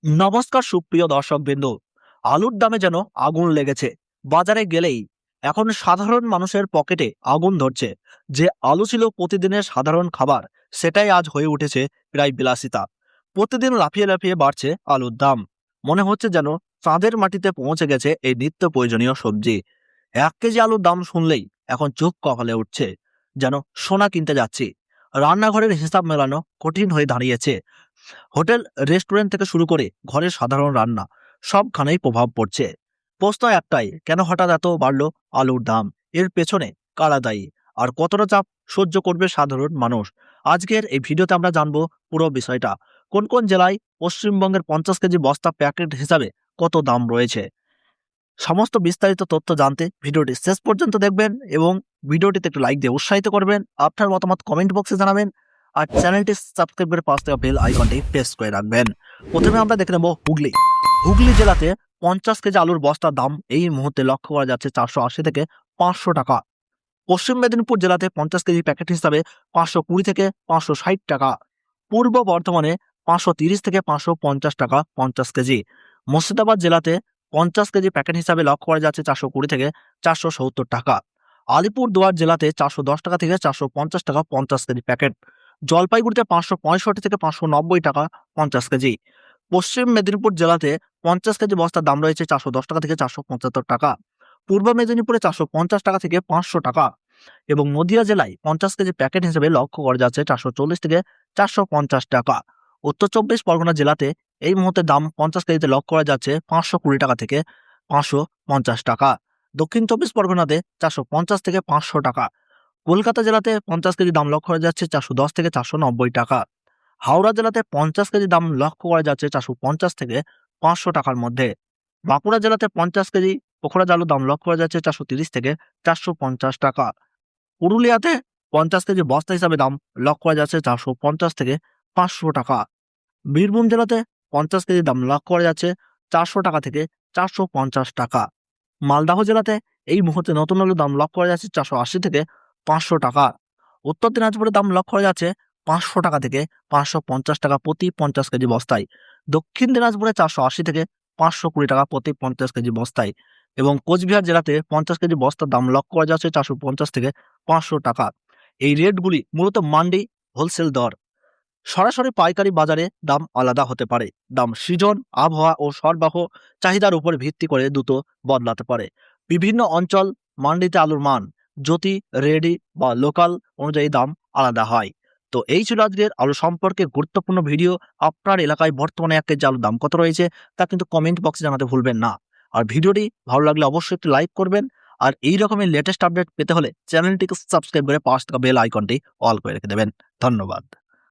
নমস্কার সুপ্রিয় দর্শকবৃন্দ। আলুর দামে যেন আগুন লেগেছে। বাজারে গেলেই এখন সাধারণ মানুষের পকেটে আগুন ধরছে। যে আলু ছিল প্রতিদিনের সাধারণ খাবার, সেটাই আজ হয়ে উঠেছে প্রায় বিলাসিতা। প্রতিদিন লাফিয়ে লাফিয়ে বাড়ছে আলুর দাম। মনে হচ্ছে যেন চাঁদের মাটিতে পৌঁছে গেছে এই নিত্য প্রয়োজনীয় সবজি। 1 কেজি আলুর দাম শুনলেই এখন চোখ কপালে উঠছে, যেন সোনা কিনতে যাচ্ছি। রান্নাঘরের হিসাব মেলানো কঠিন হয়ে দাঁড়িয়েছে। হোটেল, রেস্টুরেন্ট থেকে শুরু করে ঘরের সাধারণ রান্না, সবখানেই প্রভাব পড়ছে। প্রশ্ন একটাই, কেন হঠাৎ এত বাড়লো আলুর দাম? এর পেছনে কারা দায়ী? আর কতটা চাপ সহ্য করবে সাধারণ মানুষ? আজকের এই ভিডিওতে আমরা জানবো পুরো বিষয়টা। কোন কোন জেলায় পশ্চিমবঙ্গের 50 কেজি বস্তা প্যাকেট হিসাবে কত দাম রয়েছে, সমস্ত বিস্তারিত তথ্য জানতে ভিডিওটি শেষ পর্যন্ত দেখবেন এবং ভিডিওটিতে একটু লাইক দিয়ে উৎসাহিত করবেন। আপনার মতামত কমেন্ট বক্সে জানাবেন আর চ্যানেলটি সাবস্ক্রাইব করে পাশে থাকা বেল আইকনটি প্রেস করে রাখবেন। প্রথমে আমরা দেখে নেব হুগলি জেলাতে 50 কেজি আলুর বস্তার দাম এই মুহূর্তে লক্ষ্য করা যাচ্ছে 480 থেকে 500 টাকা। পশ্চিম মেদিনীপুর জেলাতে 50 কেজি প্যাকেট হিসাবে 520 থেকে 560 টাকা। পূর্ব বর্ধমানে 530 থেকে 550 টাকা 50 কেজি। মুর্শিদাবাদ জেলাতে 50 কেজি প্যাকেট হিসাবে লক্ষ্য করা যাচ্ছে 420 থেকে 470 টাকা। আলিপুরদুয়ার জেলাতে 410 টাকা থেকে 450 টাকা 50 কেজি প্যাকেট। জলপাইগুড়িতে 565 থেকে 590 টাকা 50 কেজি। পশ্চিম মেদিনীপুর জেলাতে 50 কেজি বস্তার দাম রয়েছে 410 টাকা থেকে 475 টাকা। পূর্ব মেদিনীপুরে 450 টাকা থেকে 500 টাকা এবং নদিয়া জেলায় 50 কেজি প্যাকেট হিসেবে লক্ষ্য করা যাচ্ছে 440 থেকে 450 টাকা। উত্তর 24 পরগনা জেলাতে এই মুহূর্তে দাম 50 কেজিতে লক্ষ্য করা যাচ্ছে 520 টাকা থেকে 550 টাকা। দক্ষিণ 24 পরগনাতে 450 থেকে 500 টাকা। কলকাতা জেলাতে 50 কেজি দাম লক্ষ্য করা যাচ্ছে 410 থেকে 490 টাকা। হাওড়া জেলাতে 50 কেজি দাম লক্ষ্য করা যাচ্ছে 450 থেকে 500 টাকার মধ্যে। বাঁকুড়া জেলাতে 50 কেজি পোখরাজ আলুর দাম লক্ষ্য করা যাচ্ছে 430 থেকে 450 টাকা। পুরুলিয়াতে 50 কেজি বস্তা হিসাবে দাম লক্ষ্য করা যাচ্ছে 450 থেকে 500 টাকা। বীরভূম জেলাতে 50 কেজি দাম লক্ষ্য করা যাচ্ছে 400 টাকা থেকে 450 টাকা। মালদহ জেলাতে এই মুহূর্তে নতুন আলুর দাম লক্ষ্য করা যাচ্ছে 480 থেকে 500 টাকা। উত্তর দিনাজপুরের দাম লক্ষ্য করা যাচ্ছে 500 টাকা থেকে 550 টাকা প্রতি 50 কেজি বস্তায়। দক্ষিণ দিনাজপুরে 480 থেকে 520 টাকা প্রতি 50 কেজি বস্তায় এবং কোচবিহার জেলাতে 50 কেজি বস্তার দাম লক্ষ্য করা যাচ্ছে 450 থেকে 500 টাকা। এই রেটগুলি মূলত মান্ডি হোলসেল দর। সরাসরি পাইকারি বাজারে দাম আলাদা হতে পারে। দাম সিজন, আবহাওয়া ও সরবরাহ চাহিদার উপর ভিত্তি করে দ্রুত বদলাতে পারে। বিভিন্ন অঞ্চল মান্ডিতে আলুর মান জ্যোতি, রেডি বা লোকাল অনুযায়ী দাম আলাদা হয়। তো এই ছিল আজকের আলু সম্পর্কে গুরুত্বপূর্ণ ভিডিও। আপনার এলাকায় বর্তমানে 1 কেজি আলুর দাম কত রয়েছে তা কিন্তু কমেন্ট বক্সে জানাতে ভুলবেন না। আর ভিডিওটি ভালো লাগলে অবশ্যই একটি লাইক করবেন। আর এই রকমের লেটেস্ট আপডেট পেতে হলে চ্যানেলটিকে সাবস্ক্রাইব করে পাশে থাকা বেল আইকনটি অল করে রেখে দেবেন। ধন্যবাদ।